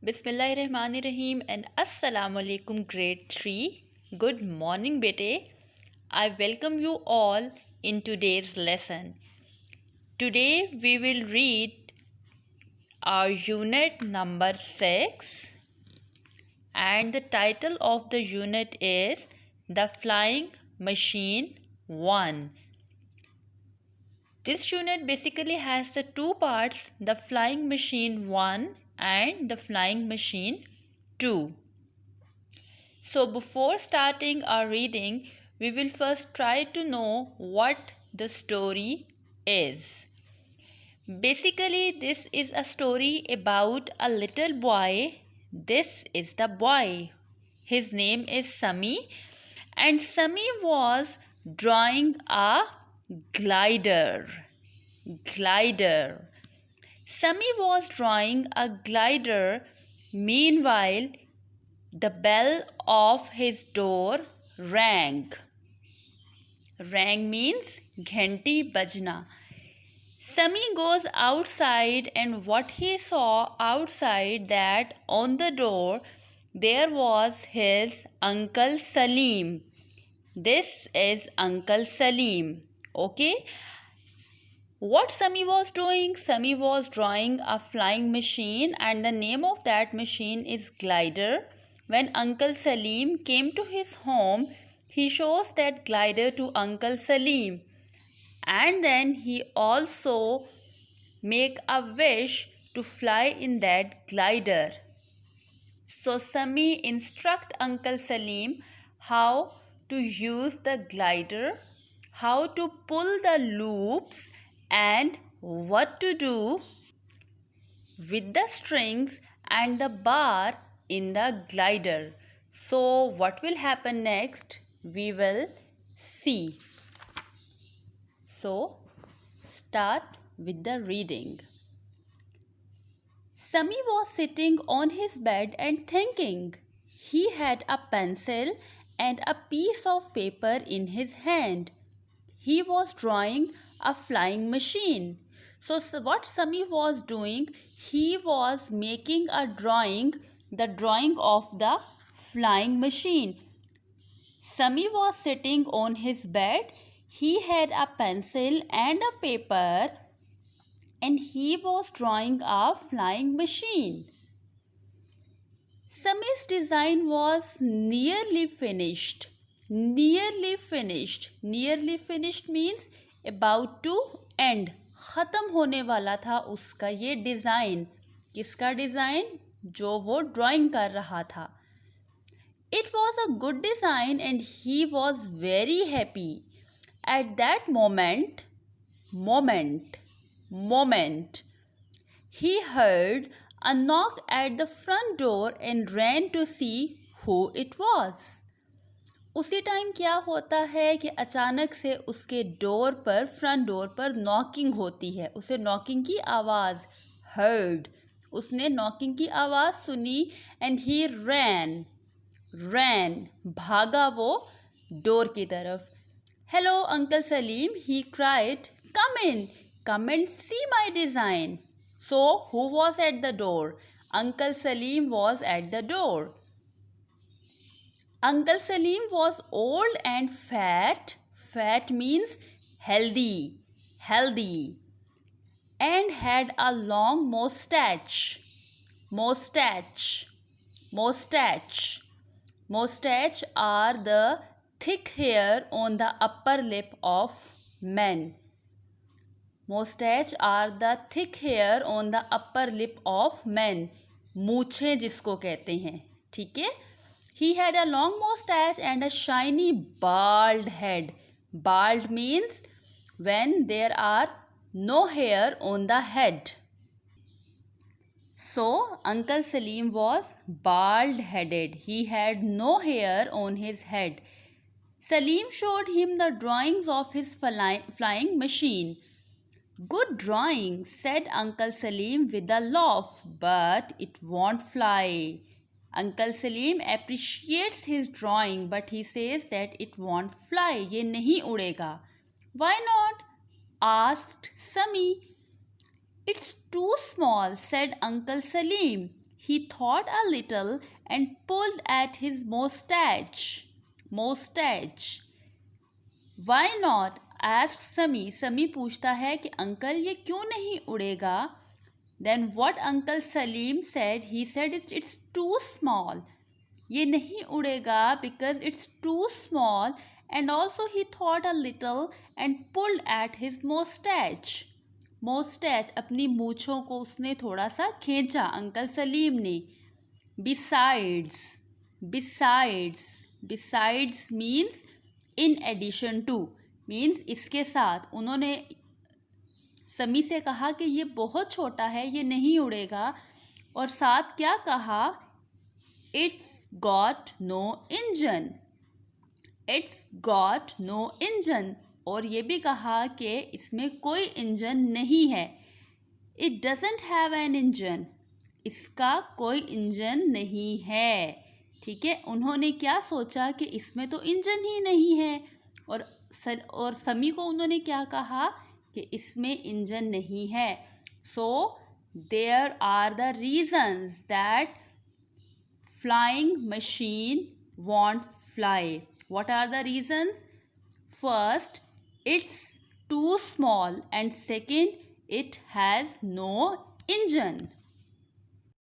Bismillahirrahmanirrahim and Assalamu alaikum grade 3. Good morning bete. I welcome you all in today's lesson. Today we will read our unit number 6 and the title of the unit is The Flying Machine 1. This unit basically has the two parts, the Flying Machine 1 and the Flying Machine 2. So before starting our reading, we will first try to know what the story is. Basically, this is a story about a little boy. This is the boy. His name is Sami, and Sami was drawing a glider. Sami was drawing a glider. Meanwhile, the bell of his door rang. Rang means ghanti bajna. Sami goes outside and what he saw outside that on the door there was his Uncle Salim. This is Uncle Salim. Okay. What Sami was doing? Sami was drawing a flying machine and the name of that machine is glider. When Uncle Salim came to his home, he shows that glider to Uncle Salim. And then he also make a wish to fly in that glider. So Sami instruct Uncle Salim how to use the glider, how to pull the loops and what to do with the strings and the bar in the glider. So what will happen next? We will see. So start with the reading. Sami was sitting on his bed and thinking. He had a pencil and a piece of paper in his hand. He was drawing a flying machine. So what Sami was doing, he was making a drawing, the drawing of the flying machine. Sami was sitting on his bed. He had a pencil and a paper and he was drawing a flying machine. Sami's design was nearly finished. Nearly finished means about to end. ख़त्म होने वाला था उसका ये design. किसका design? जो वो drawing कर रहा था. It was a good design and he was very happy. At that moment, he heard a knock at the front door and ran to see who it was. उसी time क्या होता है कि अचानक से उसके डोर पर, फ्रंट डोर पर नॉकिंग होती है. उसे नॉकिंग की आवाज़ heard. उसने नॉकिंग की आवाज़ सुनी and he ran. भागा वो डोर की तरफ. Hello, Uncle Salim, he cried. Come and see my design. So, who was at the door? Uncle Salim was at the door. Uncle Salim was old and fat. Fat means healthy. And had a long mustache. Mustache are the thick hair on the upper lip of men. Mustache are the thick hair on the upper lip of men. मूछें जिसको कहते हैं. ठीक है. He had a long mustache and a shiny bald head. Bald means when there are no hair on the head. So, Uncle Salim was bald-headed. He had no hair on his head. Salim showed him the drawings of his flying machine. Good drawing, said Uncle Salim with a laugh, but it won't fly. Uncle Salim appreciates his drawing, but he says that it won't fly. ये नहीं उड़ेगा. Why not? Asked Sami. It's too small, said Uncle Salim. He thought a little and pulled at his mustache. Why not? asked Sami. Sami पूछता है कि uncle ये क्यों नहीं उड़ेगा? Then what Uncle Salim said, he said it's too small. ये नहीं उड़ेगा because it's too small, and also he thought a little and pulled at his mustache. Mustache अपनी मूछों को उसने थोड़ा सा खींचा अंकल सलीम ने. Besides means in addition to, means इसके साथ. उन्होंने समी से कहा कि ये बहुत छोटा है, ये नहीं उड़ेगा, और साथ क्या कहा? It's got no engine. और ये भी कहा कि इसमें कोई इंजन नहीं है. It doesn't have an engine. इसका कोई इंजन नहीं है. ठीक है, उन्होंने क्या सोचा कि इसमें तो इंजन ही नहीं है, और समी को उन्होंने क्या कहा कि इसमें इंजन नहीं है. So there are the reasons that flying machine won't fly. What are the reasons? First, it's too small, and second, it has no engine.